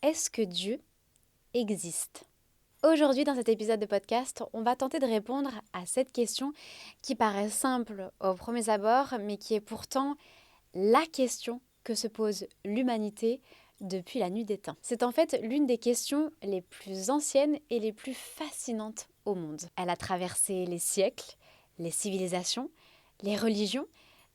Est-ce que Dieu existe? Aujourd'hui, dans cet épisode de podcast, on va tenter de répondre à cette question qui paraît simple au premier abord, mais qui est pourtant la question que se pose l'humanité depuis la nuit des temps. C'est en fait l'une des questions les plus anciennes et les plus fascinantes au monde. Elle a traversé les siècles, les civilisations, les religions,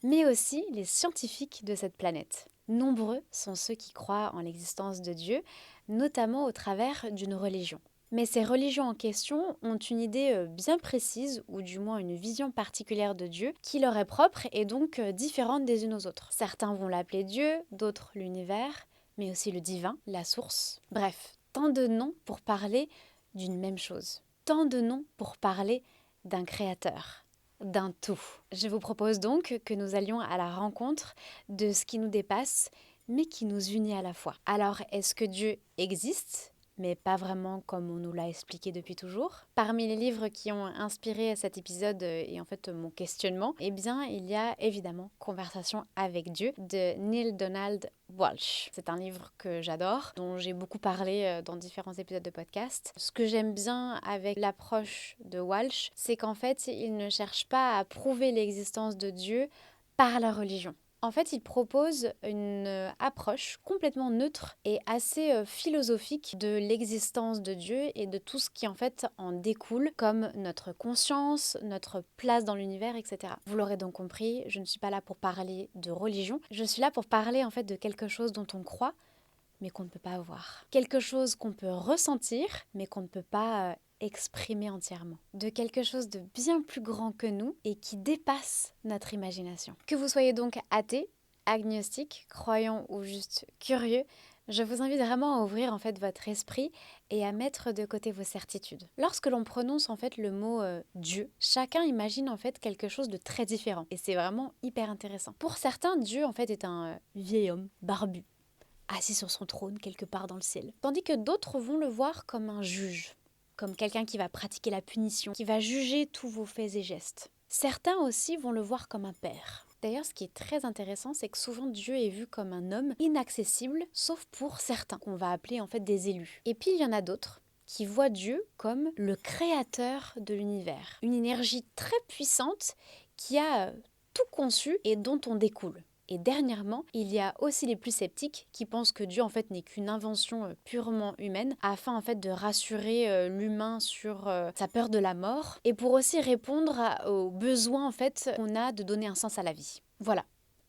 mais aussi les scientifiques de cette planète. Nombreux sont ceux qui croient en l'existence de Dieu, notamment au travers d'une religion. Mais ces religions en question ont une idée bien précise, ou du moins une vision particulière de Dieu, qui leur est propre et donc différente des unes aux autres. Certains vont l'appeler Dieu, d'autres l'univers, mais aussi le divin, la source. Bref, tant de noms pour parler d'une même chose. Tant de noms pour parler d'un créateur, d'un tout. Je vous propose donc que nous allions à la rencontre de ce qui nous dépasse, mais qui nous unit à la fois. Alors, est-ce que Dieu existe ? Mais pas vraiment comme on nous l'a expliqué depuis toujours. Parmi les livres qui ont inspiré cet épisode et en fait mon questionnement, eh bien il y a évidemment Conversation avec Dieu de Neale Donald Walsch. C'est un livre que j'adore, dont j'ai beaucoup parlé dans différents épisodes de podcast. Ce que j'aime bien avec l'approche de Walsch, c'est qu'en fait il ne cherche pas à prouver l'existence de Dieu par la religion. En fait, il propose une approche complètement neutre et assez philosophique de l'existence de Dieu et de tout ce qui en fait en découle, comme notre conscience, notre place dans l'univers, etc. Vous l'aurez donc compris, je ne suis pas là pour parler de religion, je suis là pour parler en fait de quelque chose dont on croit, mais qu'on ne peut pas voir. Quelque chose qu'on peut ressentir, mais qu'on ne peut pas exprimer entièrement. De quelque chose de bien plus grand que nous et qui dépasse notre imagination. Que vous soyez donc athée, agnostique, croyant ou juste curieux, je vous invite vraiment à ouvrir en fait votre esprit et à mettre de côté vos certitudes. Lorsque l'on prononce en fait le mot Dieu, chacun imagine en fait quelque chose de très différent et c'est vraiment hyper intéressant. Pour certains, Dieu en fait est un vieil homme barbu, assis sur son trône quelque part dans le ciel. Tandis que d'autres vont le voir comme un juge, comme quelqu'un qui va pratiquer la punition, qui va juger tous vos faits et gestes. Certains aussi vont le voir comme un père. D'ailleurs, ce qui est très intéressant, c'est que souvent Dieu est vu comme un homme inaccessible, sauf pour certains, qu'on va appeler en fait des élus. Et puis il y en a d'autres qui voient Dieu comme le créateur de l'univers. Une énergie très puissante qui a tout conçu et dont on découle. Et dernièrement, il y a aussi les plus sceptiques qui pensent que Dieu en fait n'est qu'une invention purement humaine afin en fait de rassurer l'humain sur sa peur de la mort et pour aussi répondre aux besoins en fait qu'on a de donner un sens à la vie. Voilà,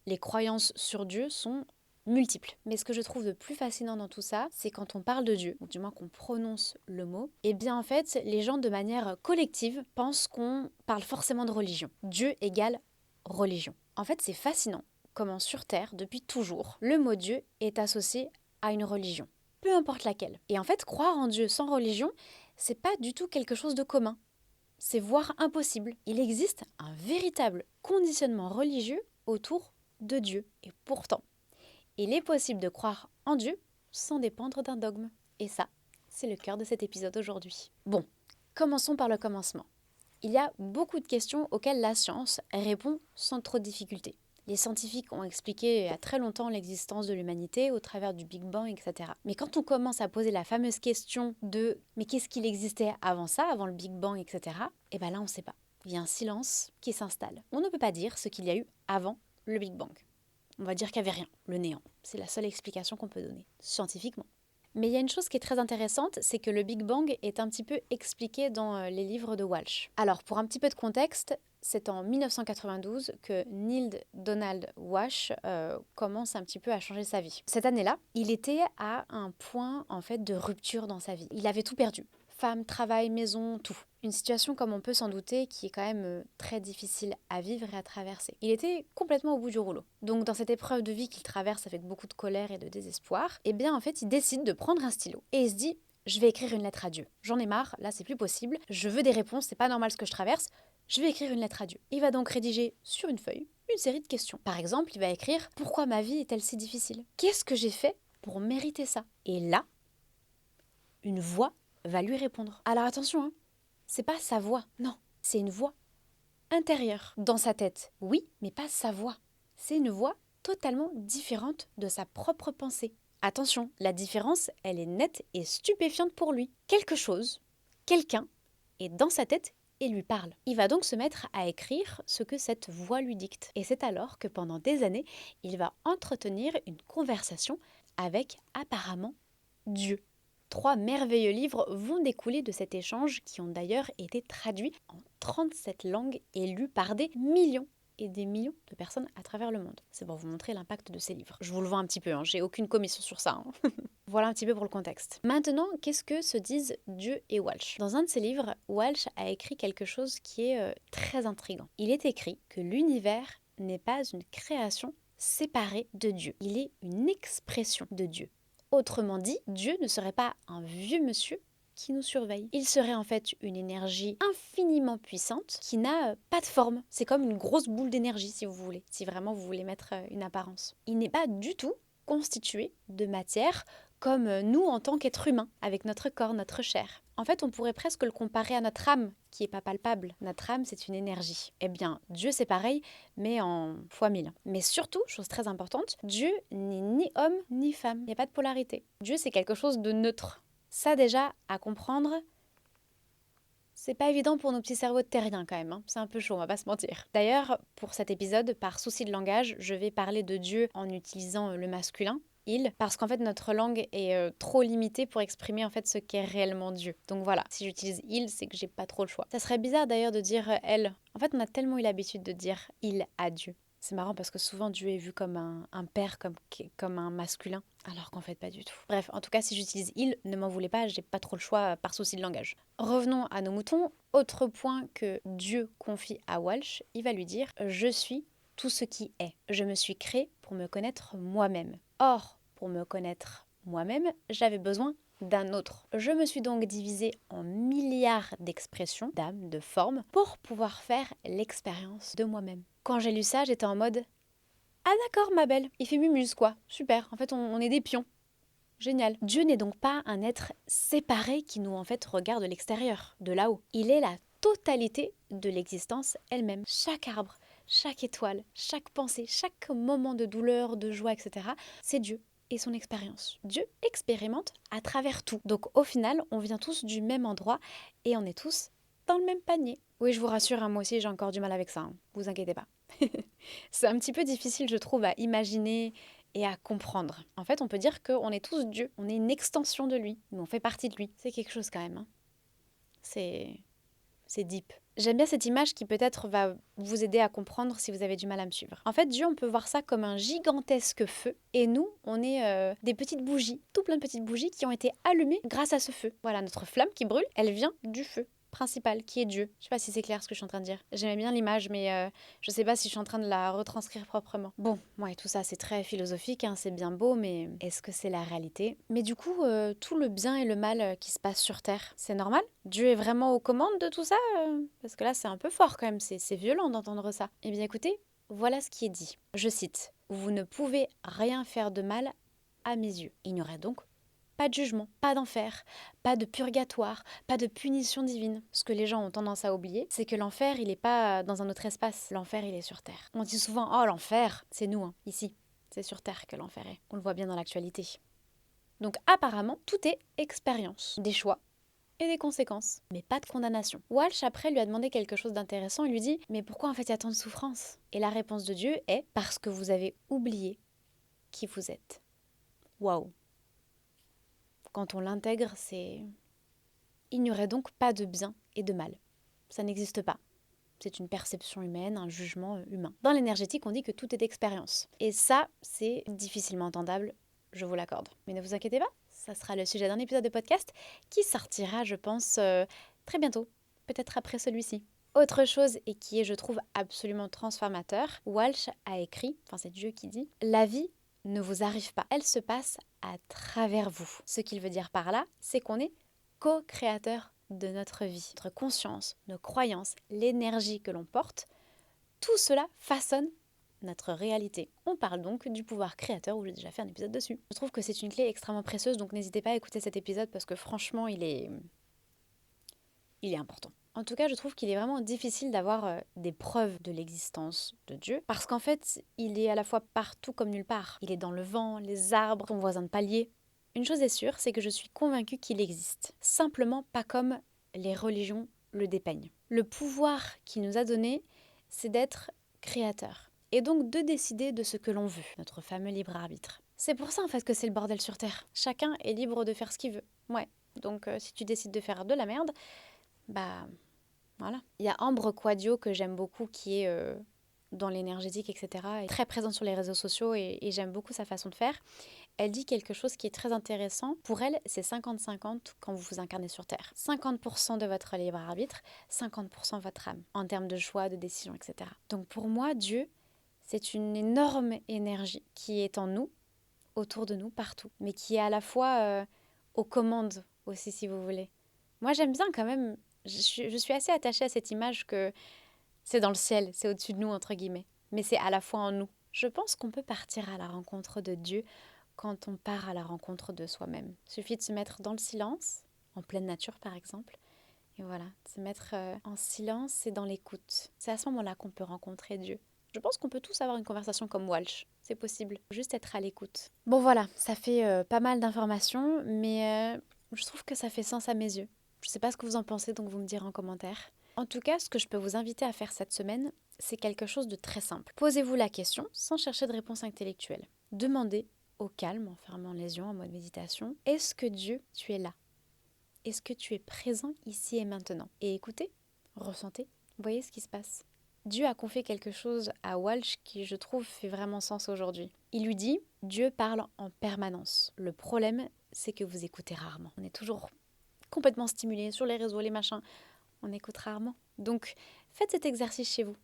les croyances sur Dieu sont multiples. Mais ce que je trouve de plus fascinant dans tout ça, c'est quand on parle de Dieu, ou du moins qu'on prononce le mot, et bien en fait, les gens de manière collective pensent qu'on parle forcément de religion. Dieu égale religion. En fait, c'est fascinant comment sur Terre, depuis toujours, le mot Dieu est associé à une religion, peu importe laquelle. Et en fait, croire en Dieu sans religion, c'est pas du tout quelque chose de commun. C'est voire impossible. Il existe un véritable conditionnement religieux autour de Dieu. Et pourtant, il est possible de croire en Dieu sans dépendre d'un dogme. Et ça, c'est le cœur de cet épisode aujourd'hui. Bon, commençons par le commencement. Il y a beaucoup de questions auxquelles la science répond sans trop de difficultés. Les scientifiques ont expliqué il y a très longtemps l'existence de l'humanité au travers du Big Bang, etc. Mais quand on commence à poser la fameuse question de « mais qu'est-ce qu'il existait avant ça, avant le Big Bang, etc. » Et bien là, on ne sait pas. Il y a un silence qui s'installe. On ne peut pas dire ce qu'il y a eu avant le Big Bang. On va dire qu'il n'y avait rien, le néant. C'est la seule explication qu'on peut donner, scientifiquement. Mais il y a une chose qui est très intéressante, c'est que le Big Bang est un petit peu expliqué dans les livres de Walsh. Alors, pour un petit peu de contexte, c'est en 1992 que Neale Donald Walsch commence un petit peu à changer sa vie. Cette année-là, il était à un point en fait de rupture dans sa vie. Il avait tout perdu. Femme, travail, maison, tout. Une situation, comme on peut s'en douter, qui est quand même très difficile à vivre et à traverser. Il était complètement au bout du rouleau. Donc dans cette épreuve de vie qu'il traverse avec beaucoup de colère et de désespoir, eh bien en fait il décide de prendre un stylo et il se dit « je vais écrire une lettre à Dieu. J'en ai marre, là c'est plus possible, je veux des réponses, c'est pas normal ce que je traverse, je vais écrire une lettre à Dieu. » Il va donc rédiger sur une feuille une série de questions. Par exemple, il va écrire « pourquoi ma vie est-elle si difficile ? Qu'est-ce que j'ai fait pour mériter ça ?» Et là, une voix va lui répondre. Alors attention, hein, c'est pas sa voix, non, c'est une voix intérieure dans sa tête. Oui, mais pas sa voix. C'est une voix totalement différente de sa propre pensée. Attention, la différence, elle est nette et stupéfiante pour lui. Quelque chose, quelqu'un, est dans sa tête et lui parle. Il va donc se mettre à écrire ce que cette voix lui dicte. Et c'est alors que pendant des années, il va entretenir une conversation avec apparemment Dieu. 3 merveilleux livres vont découler de cet échange qui ont d'ailleurs été traduits en 37 langues et lus par des millions et des millions de personnes à travers le monde. C'est pour vous montrer l'impact de ces livres. Je vous le vends un petit peu, j'ai aucune commission sur ça. Voilà un petit peu pour le contexte. Maintenant, qu'est-ce que se disent Dieu et Walsh? Dans un de ses livres, Walsh a écrit quelque chose qui est très intriguant. Il est écrit que l'univers n'est pas une création séparée de Dieu. Il est une expression de Dieu. Autrement dit, Dieu ne serait pas un vieux monsieur qui nous surveille. Il serait en fait une énergie infiniment puissante qui n'a pas de forme. C'est comme une grosse boule d'énergie si vous voulez, si vraiment vous voulez mettre une apparence. Il n'est pas du tout constitué de matière comme nous en tant qu'êtres humains, avec notre corps, notre chair. En fait, on pourrait presque le comparer à notre âme, qui n'est pas palpable. Notre âme, c'est une énergie. Eh bien, Dieu, c'est pareil, mais en fois 1000. Mais surtout, chose très importante, Dieu n'est ni homme ni femme. Il n'y a pas de polarité. Dieu, c'est quelque chose de neutre. Ça déjà, à comprendre, c'est pas évident pour nos petits cerveaux de terriens quand même, c'est un peu chaud, on va pas se mentir. D'ailleurs, pour cet épisode, par souci de langage, je vais parler de Dieu en utilisant le masculin, il, parce qu'en fait notre langue est trop limitée pour exprimer en fait ce qu'est réellement Dieu. Donc voilà, si j'utilise il, c'est que j'ai pas trop le choix. Ça serait bizarre d'ailleurs de dire elle. En fait, on a tellement eu l'habitude de dire il à Dieu. C'est marrant parce que souvent Dieu est vu comme un père, comme un masculin, alors qu'en fait pas du tout. Bref, en tout cas si j'utilise il, ne m'en voulez pas, j'ai pas trop le choix par souci de langage. Revenons à nos moutons. Autre point que Dieu confie à Walsh, il va lui dire « Je suis tout ce qui est. Je me suis créé pour me connaître moi-même. Or, pour me connaître moi-même, j'avais besoin d'un autre. Je me suis donc divisée en milliards d'expressions, d'âmes, de formes, pour pouvoir faire l'expérience de moi-même. » Quand j'ai lu ça, j'étais en mode « Ah d'accord ma belle, il fait mumuse quoi, super, en fait on est des pions. » Génial. Dieu n'est donc pas un être séparé qui nous en fait regarde de l'extérieur, de là-haut. Il est la totalité de l'existence elle-même. Chaque arbre, chaque étoile, chaque pensée, chaque moment de douleur, de joie, etc. c'est Dieu et son expérience. Dieu expérimente à travers tout. Donc au final, on vient tous du même endroit et on est tous dans le même panier. Oui, je vous rassure, moi aussi j'ai encore du mal avec ça, vous inquiétez pas. C'est un petit peu difficile, je trouve, à imaginer et à comprendre. En fait, on peut dire qu'on est tous Dieu, on est une extension de lui, on fait partie de lui. C'est quelque chose quand même. C'est deep. J'aime bien cette image qui peut-être va vous aider à comprendre si vous avez du mal à me suivre. En fait, Dieu, on peut voir ça comme un gigantesque feu, et nous, on est des petites bougies, tout plein de petites bougies qui ont été allumées grâce à ce feu. Voilà, notre flamme qui brûle, elle vient du feu principal, qui est Dieu. Je sais pas si c'est clair ce que je suis en train de dire. J'aimais bien l'image, mais je sais pas si je suis en train de la retranscrire proprement. Bon, ouais, tout ça c'est très philosophique, c'est bien beau, mais est-ce que c'est la réalité? Mais du coup, tout le bien et le mal qui se passe sur Terre, c'est normal? Dieu est vraiment aux commandes de tout ça? Parce que là, c'est un peu fort quand même, c'est violent d'entendre ça. Eh bien écoutez, voilà ce qui est dit. Je cite, « Vous ne pouvez rien faire de mal à mes yeux. Il n'y aurait donc pas de jugement, pas d'enfer, pas de purgatoire, pas de punition divine. » Ce que les gens ont tendance à oublier, c'est que l'enfer, il n'est pas dans un autre espace. L'enfer, il est sur Terre. On dit souvent « Oh, l'enfer !» C'est nous, ici. C'est sur Terre que l'enfer est. On le voit bien dans l'actualité. Donc apparemment, tout est expérience. Des choix et des conséquences, mais pas de condamnation. Walsh, après, lui a demandé quelque chose d'intéressant. Il lui dit « Mais pourquoi en fait il y a tant de souffrance ?» Et la réponse de Dieu est « Parce que vous avez oublié qui vous êtes. » Waouh! Quand on l'intègre, c'est... Il n'y aurait donc pas de bien et de mal. Ça n'existe pas. C'est une perception humaine, un jugement humain. Dans l'énergétique, on dit que tout est expérience. Et ça, c'est difficilement entendable, je vous l'accorde. Mais ne vous inquiétez pas, ça sera le sujet d'un épisode de podcast qui sortira, je pense, très bientôt. Peut-être après celui-ci. Autre chose, et qui est, je trouve, absolument transformateur, Walsh a écrit, enfin c'est Dieu qui dit, « La vie ne vous arrive pas, elle se passe à travers vous. » Ce qu'il veut dire par là, c'est qu'on est co-créateur de notre vie. Notre conscience, nos croyances, l'énergie que l'on porte, tout cela façonne notre réalité. On parle donc du pouvoir créateur, où j'ai déjà fait un épisode dessus. Je trouve que c'est une clé extrêmement précieuse, donc n'hésitez pas à écouter cet épisode parce que franchement, il est important. En tout cas, je trouve qu'il est vraiment difficile d'avoir des preuves de l'existence de Dieu, parce qu'en fait, il est à la fois partout comme nulle part. Il est dans le vent, les arbres, ton voisin de palier. Une chose est sûre, c'est que je suis convaincue qu'il existe. Simplement pas comme les religions le dépeignent. Le pouvoir qu'il nous a donné, c'est d'être créateur. Et donc de décider de ce que l'on veut, notre fameux libre arbitre. C'est pour ça en fait que c'est le bordel sur Terre. Chacun est libre de faire ce qu'il veut. Ouais, donc si tu décides de faire de la merde, bah voilà. Il y a Ambre Quadio que j'aime beaucoup qui est dans l'énergétique, etc. Et très présente sur les réseaux sociaux et j'aime beaucoup sa façon de faire. Elle dit quelque chose qui est très intéressant. Pour elle, c'est 50-50 quand vous vous incarnez sur Terre. 50% de votre libre arbitre, 50% votre âme, en termes de choix, de décision, etc. Donc pour moi, Dieu, c'est une énorme énergie qui est en nous, autour de nous, partout, mais qui est à la fois aux commandes aussi, si vous voulez. Moi, j'aime bien quand même, je suis assez attachée à cette image que c'est dans le ciel, c'est au-dessus de nous, entre guillemets, mais c'est à la fois en nous. Je pense qu'on peut partir à la rencontre de Dieu quand on part à la rencontre de soi-même. Il suffit de se mettre dans le silence, en pleine nature par exemple, et voilà, de se mettre en silence et dans l'écoute. C'est à ce moment-là qu'on peut rencontrer Dieu. Je pense qu'on peut tous avoir une conversation comme Walsh, c'est possible, juste être à l'écoute. Bon voilà, ça fait pas mal d'informations, mais je trouve que ça fait sens à mes yeux. Je sais pas ce que vous en pensez, donc vous me direz en commentaire. En tout cas, ce que je peux vous inviter à faire cette semaine, c'est quelque chose de très simple. Posez-vous la question sans chercher de réponse intellectuelle. Demandez au calme, en fermant les yeux, en mode méditation, est-ce que Dieu, tu es là? Est-ce que tu es présent ici et maintenant? Et écoutez, ressentez, voyez ce qui se passe. Dieu a confié quelque chose à Walsh qui, je trouve, fait vraiment sens aujourd'hui. Il lui dit, Dieu parle en permanence. Le problème, c'est que vous écoutez rarement. On est toujours complètement stimulé sur les réseaux, les machins. On écoute rarement. Donc, faites cet exercice chez vous.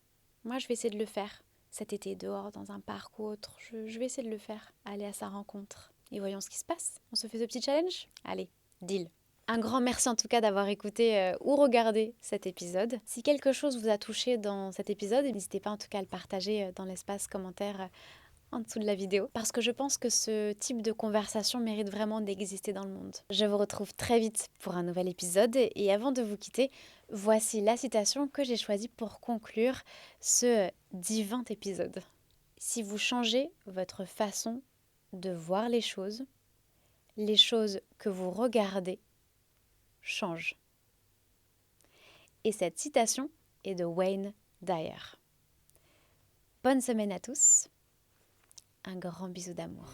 Moi, je vais essayer de le faire cet été, dehors, dans un parc ou autre. Je vais essayer de le faire, aller à sa rencontre. Et voyons ce qui se passe. On se fait ce petit challenge? Allez, deal. Un grand merci en tout cas d'avoir écouté ou regardé cet épisode. Si quelque chose vous a touché dans cet épisode, n'hésitez pas en tout cas à le partager dans l'espace commentaire en dessous de la vidéo, parce que je pense que ce type de conversation mérite vraiment d'exister dans le monde. Je vous retrouve très vite pour un nouvel épisode, et avant de vous quitter, voici la citation que j'ai choisie pour conclure ce divin épisode. Si vous changez votre façon de voir les choses que vous regardez changent. Et cette citation est de Wayne Dyer. Bonne semaine à tous. Un grand bisou d'amour.